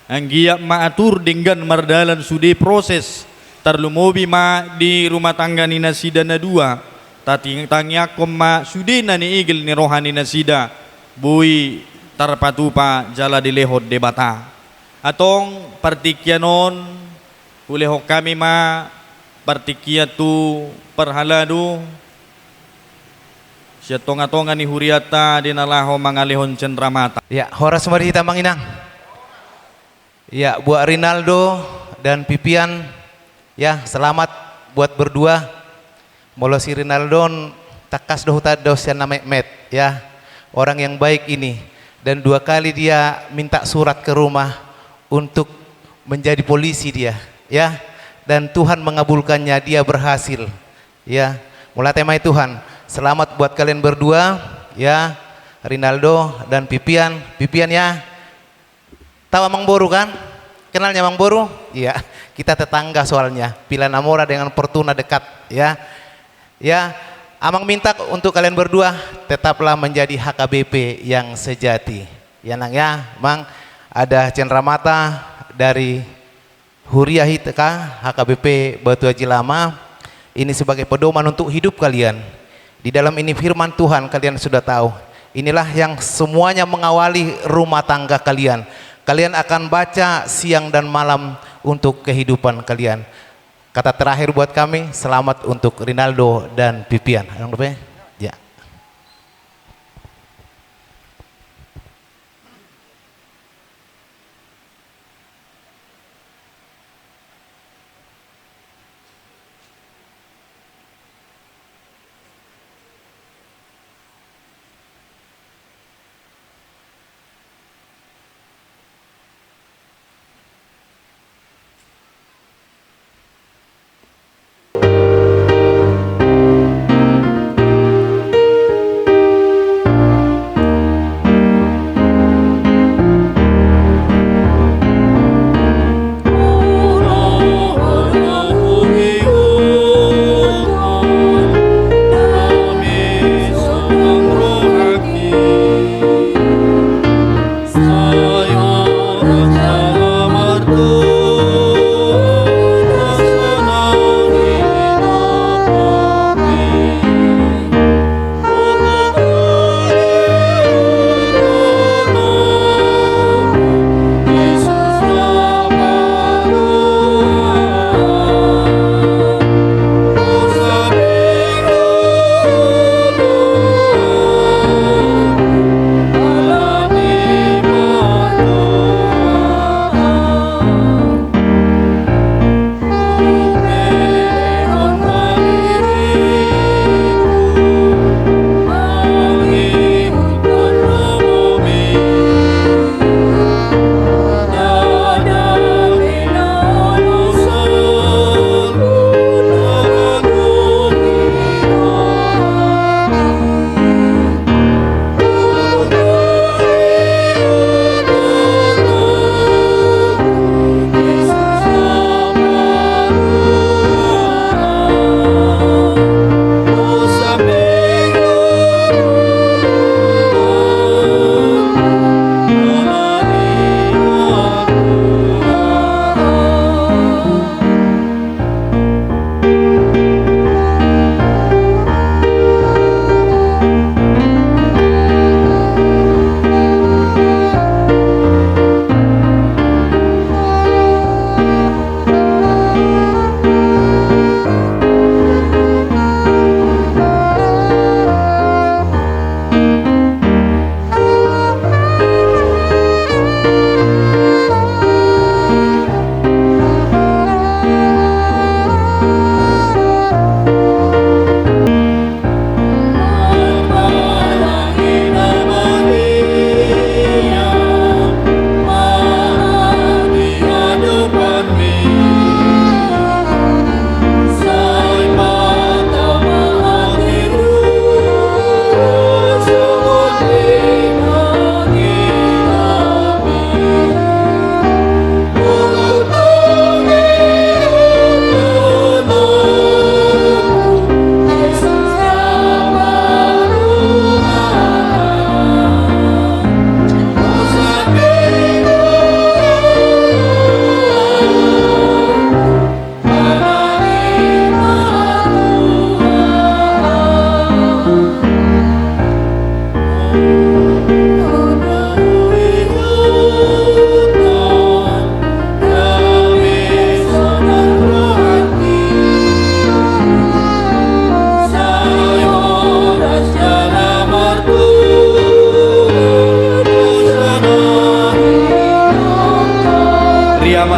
ang giya maatur dinggan mardalan sudi proses tarlumobi ma di rumah tangga ni nasida na dua tatangyak ko ma sudi na ni igil ni rohani nasida bui tarpatupa jala di lehot debata atong partikyanon ulehok kami ma partikyatu perhaladu siya tonga-tonga ni huriata dinalaho mangalihon cendramata. Ya, horas mari kita manginang. Ya, buat Rinaldo dan Pipian ya, selamat buat berdua. Molo si Rinaldo takas dohuta dosen nama Met ya. Orang yang baik ini dan 2 kali dia minta surat ke rumah untuk menjadi polisi dia ya, dan Tuhan mengabulkannya, dia berhasil ya. Mulai temai Tuhan, selamat buat kalian berdua ya, Rinaldo dan Pipian. Pipian ya, tahu Amang Boru kan? Kenalnya Amang Boru? Iya, kita tetangga soalnya, Pilar Namora dengan Portuna dekat ya. Ya, Amang minta untuk kalian berdua tetaplah menjadi HKBP yang sejati ya nang ya. Mang ada cenderamata dari Huriah Hiteka HKBP Batu Haji Lama ini sebagai pedoman untuk hidup kalian. Di dalam ini firman Tuhan kalian sudah tahu. Inilah yang semuanya mengawali rumah tangga kalian. Kalian akan baca siang dan malam untuk kehidupan kalian. Kata terakhir buat kami, selamat untuk Rinaldo dan Pipian. Ya.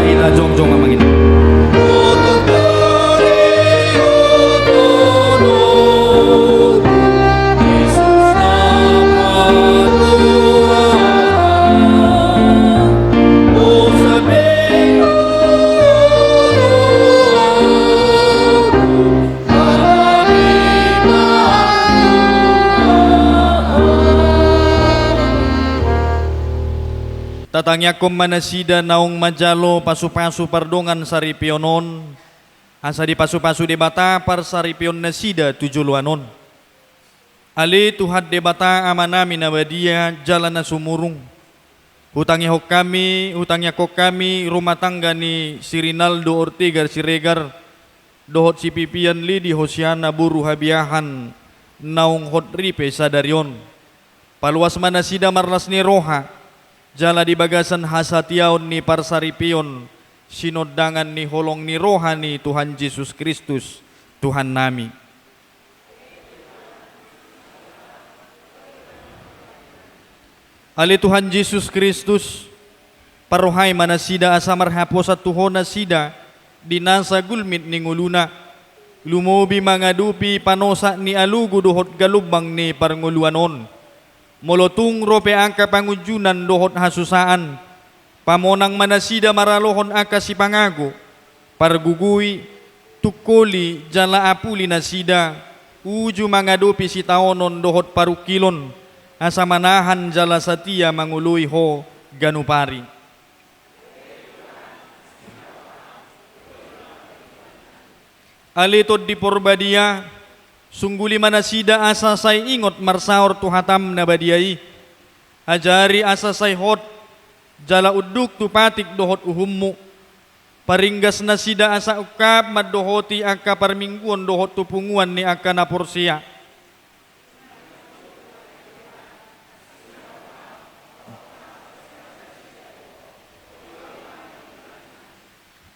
mahita jongjong ang Manginang. Tatangya kom manasida naong majalo pasu-pasu pardongan saripionon asa di pasu-pasu debata par saripion nasida tujuluanon ali Tuhan debata amanami nabadia jalan na sumurung hutangnya kok kami rumah tangga ni si Rinaldo Ortega Siregar dohot si pipian lidi Hosiana buru habiahan naong hot ripe sadarion paluas manasida marlas ni roha jala di bagasan hasatiaon ni parsaripion sinodangan ni holong ni rohani Tuhan Yesus Kristus Tuhan nami. Ali Tuhan Yesus Kristus parohay manasida asa marhapo sa tuhon na sida dinasa gulmit ni nguluna lumobi mangadupi panosa ni alugu duhot galubang ni parnguluanon molotung rope angka pangujunan dohot hasusaan pamonang manasida maralohon aka si pangago pargugui tukoli jala apuli nasida uju mangadopi si taonon dohot parukilon asa manahan jala satia mangului ho ganupari alitod di porbadia sungguli manasida asa say ingot marsaor tuhatam na badiai ajari asa say hot jala uduk tupatik dohot uhummu paringgas nasida asa ukap madohoti aka parmingguan dohot tupunguan ni aka napursia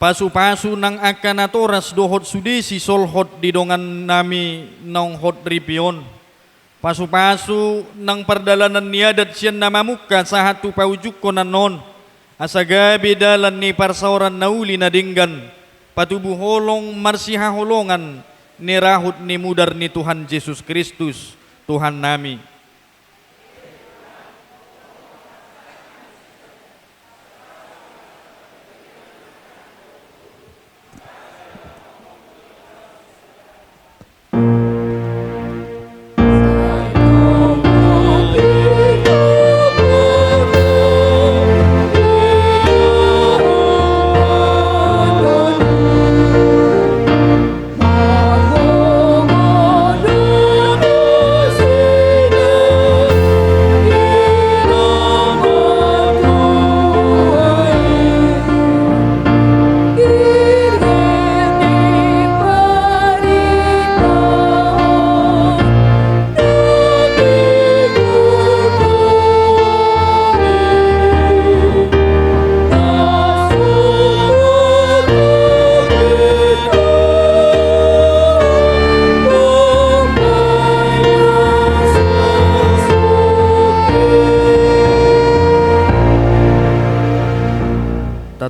pasu-pasu nang akanatoras dohot sudesi solhot didongan nami nang hot ripion pasu-pasu nang perdalanan niadat siyan namamuka sahatu paujuk konanon asa gabi dalan ni parsauran nauli na dinggan patubuh holong marsiha holongan ni rahut ni mudar ni Tuhan Yesus Kristus Tuhan nami.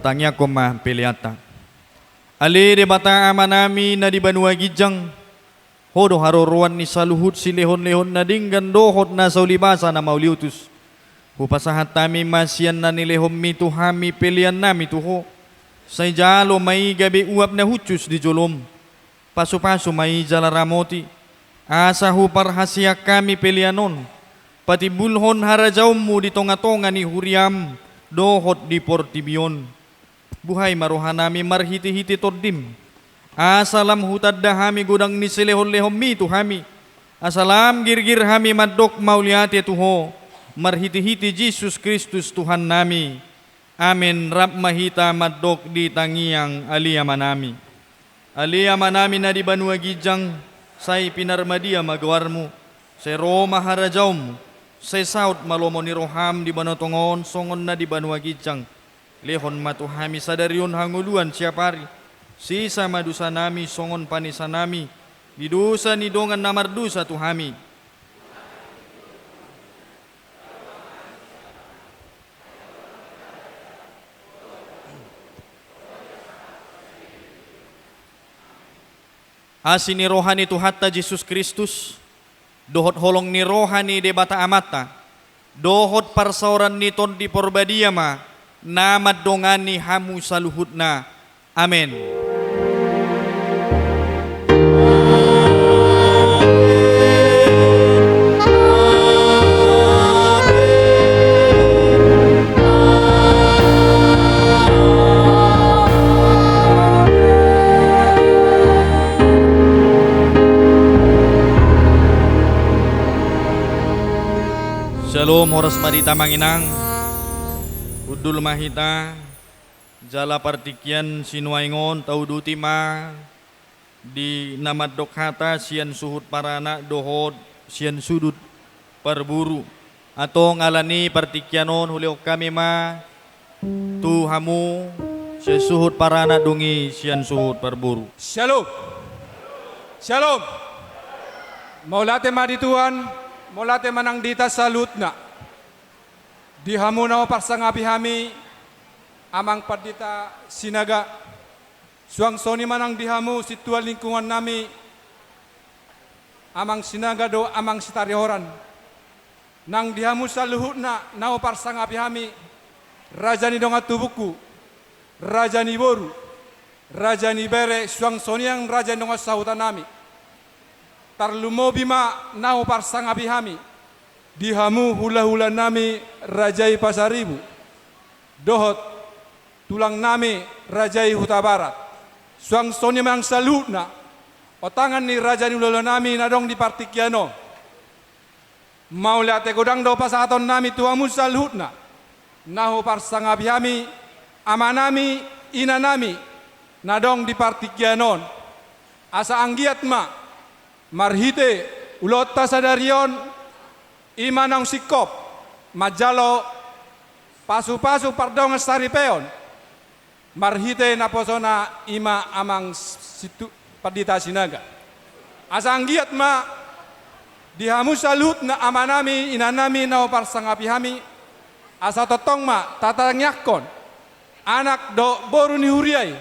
Tatangnya koma piliata ali de bata amanami na di Banua Gijang hodo haroruan ni saluhut si lehon-lehon na dinggan dohot na saulibasa na mauliutus hupasahat tami masyan na nilehom mitu hami pilian nami tuho say jalo may gabi uap na hucus di jolom paso-paso may jalaramoti asa hupar hasiak kami pilianon pati bulhon harajawmu di tonga-tonga ni huriam dohot di portibion buhay marohanami marhiti-hiti tordim asalam hutad dahami gudang ni silehon-lehom mitu hami asalam girgir hami madok mauliati tuho marhiti-hiti Jesus Kristus Tuhan nami amin rab mahita madok di tangiang aliyamanami aliyamanami na di Banua Gijang say pinarmadia magawarmu say Roma harajawmu say saut malomo ni roham di Banotongon songon na di Banua Gijang lehon matuhami sadarion hanguluan siapari sisa madusa nami songon panisa nami di dosa ni dongan namar dosa tuhami Asin ni rohani Tuhatta Jesus Kristus, dohot holong ni rohani de bata amata, dohot parsauran ni ton di porbadiama, namad dongani hamu saluhutna. Amin. Shalom horas marita manginang udul mahita jala partikian sinuaingon tauduti ma di namad dokhata sian suhut parana dohod sian sudut parburu atau ngalani partikianon hulio kami ma tu hamu sian suhut parana dungi sian suhut parburu. Shalom. Shalom. Maulate madi Tuhan, maulate manang dita salutna. Di hamu nao parsangapi hami amang padita sinaga. Suang soni manang di hamu situal lingkungan nami amang sinaga do amang sitarihoran. Nang di hamu saluhutna nao parsangapi hami raja ni donga tubuku, raja ni boru, raja ni bere suang soni yang raja ni donga sahutan nami. Tarlumo bima nao parsangapi hami di hamu hula-hula nami rajai pasaribu dohot tulang nami rajai huta barat suang soni mang salutna otangan ni raja ni hula nami nadong di partikiano mau liate godang do pasaton nami tuamu salutna naho parsangapi hami amanami inanami nadong di partikianon asa anggiat ma marhite ulota sadarion imanang sikop majalo pasu-pasu pardong saripeon marhite naposona ima amang situ padita sinaga asanggiat ma dihamu salut na amanami inanami nao parsangapi hami asa totong ma tatanyakon anak do boru ni huriai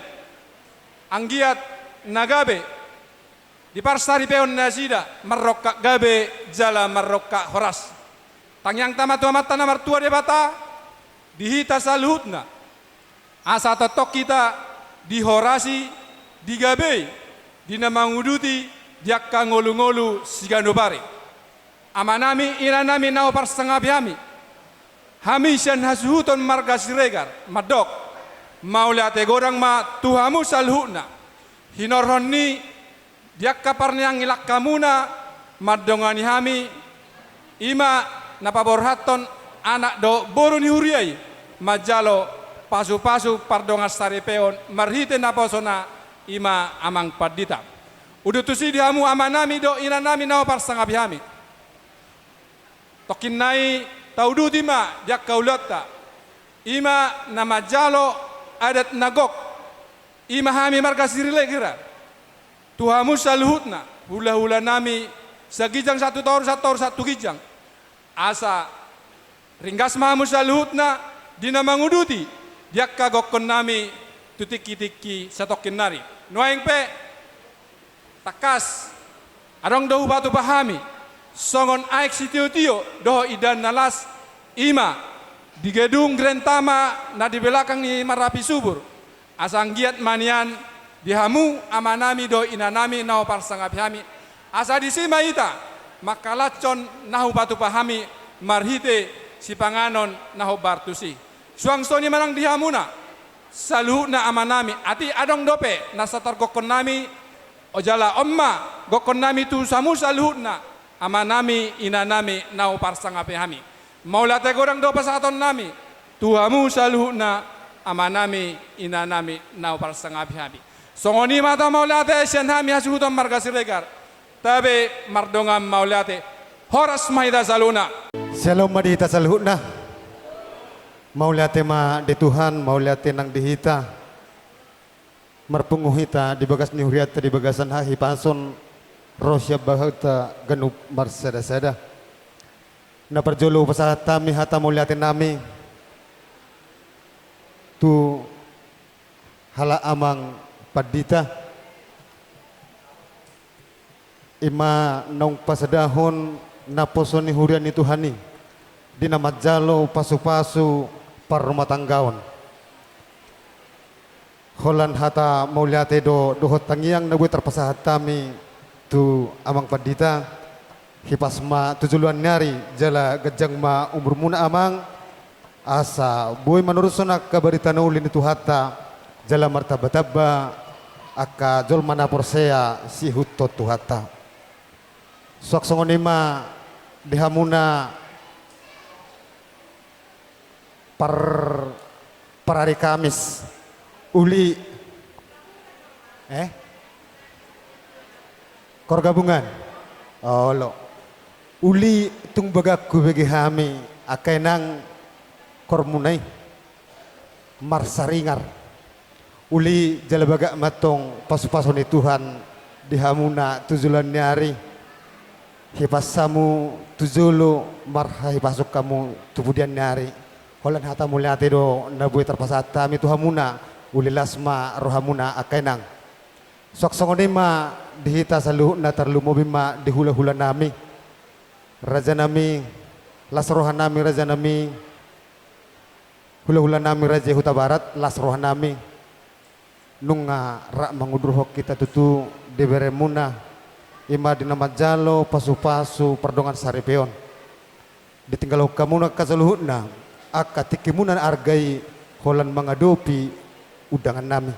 anggiat nagabe di parsari peon nasida marokka gabe jala marokka horas tangyang tamat mata na martua debata dihita saluhutna asa totok kita dihorasi digabe dinamanguduti diakka ngolu-ngolu sigando bare amanami inanami nao parsangapi hami sian hasuhuton marga siregar madok maulate gorang ma tuhamu saluhutna hinorhonni diak kaparniang ilak kamuna madongani hami ima napaborhaton anak do boru ni huriai majalo pasu-pasu pardongas saripeon marhite naposona ima amang padita udutusi dihamu amanami do inanami nao parsangapi hami tokin nai tauduti ma diak kaulata ima namajalo adat nagok ima hami marga sirile kira Tuhamu saluhutna hula-hula nami sagijang satu tahun gijang asa ringgas mahamu saluhutna dina manguduti diak kagokon nami tutiki-tiki satokin nari noeng pe takas adong dohu batu pahami songon aik sitio-tio doho idan nalas ima di gedung Grentama na di belakang ni Marapi Subur asanggiat manian dihamu amanami do inanami nao parsangapi hami asa disima ita makalacon nahu batu pahami marhite si panganon nahu bartusi suang soni manang dihamuna saluhna amanami ati adong dope nasatar gokon nami ojala omma gokon nami tu samu saluhna amanami inanami nao parsangapi hami maulate gorang do pasaton nami tuhamu saluhna amanami inanami nao parsangapi hami songoni mata maulate sian hami hasuhuton marga siregar tabe mardongam maulate horas mahita saluna Shalom madihita saluhutna maulate ma de Tuhan maulate nang dihita marpunguhita di bagas ni huriat di bagasan hahi pason rosya bahata ganup marsada-sada na perjolo pasahata mi hata maulate nami tu hala amang padita ima nong pasadahon na poso ni hurian ni Tuhani di nama jalo pasu-pasu par rumah tanggaon holan hata mauliate do dohot tangiang na buat terpasahat tami tu amang padita hipasma tujuluan nyari jala gejang ma umur muna amang asa boy manurusonak kabarita na ulin itu hata jala martabataba aka jol mana porsea si hutot tu hata sok songonima dihamuna par hari Kamis uli kor gabungan oh lo uli tung bagaku bagi hami akai nang kor munai marsaringar uli jala baga matong pasu-pasu ni Tuhan dihamuna tujulan nyari hipasamu tujulu marhai pasuk kamu tubudian nyari holan hata mulyate do nabuy terpasata mi tuhamuna uli lasma rohamuna akainang sok songonima dihita saluh na tarlumobima dihula-hula nami raja nami lasrohan nami raja nami hula-hula nami raja huta barat lasrohan nami nunga rak mangudruhok kita tutu deberemuna ima dinama jalo pasu-pasu perdongan saripeon ditinggal hukamuna kasaluhutna akatikimunan argai holan mengadopi udangan nami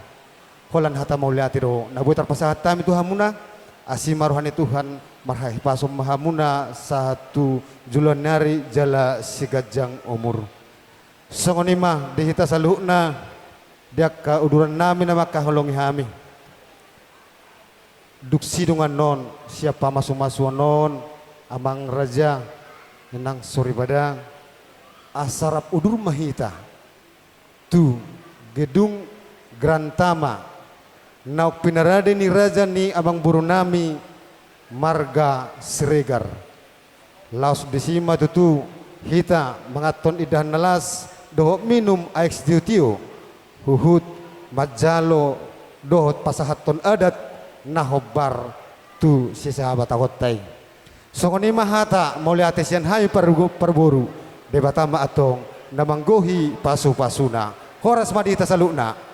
holan hata mauliati do nabuy terpasahat tami tuhamuna asima rohani Tuhan marhahi pasum mahamuna satu julan nari jala sigajang umur songonima dihita saluhna diaka uduran nami nama kaholongi hami duksi dungan non siapa masu-masu non amang raja nenang sori badang asarap udur mahita tu gedung Grantama nauk pinarade ni raja ni abang burunami marga Siregar laos disima tutu hita mengaton idah nalas dohok minum aix diutio huhut majalo dohot pasahaton adat nahobar tu si sahabat agotai songoni mahata mauliate sian hai perboru debatama atong namanggohi pasu-pasuna horas madita salukna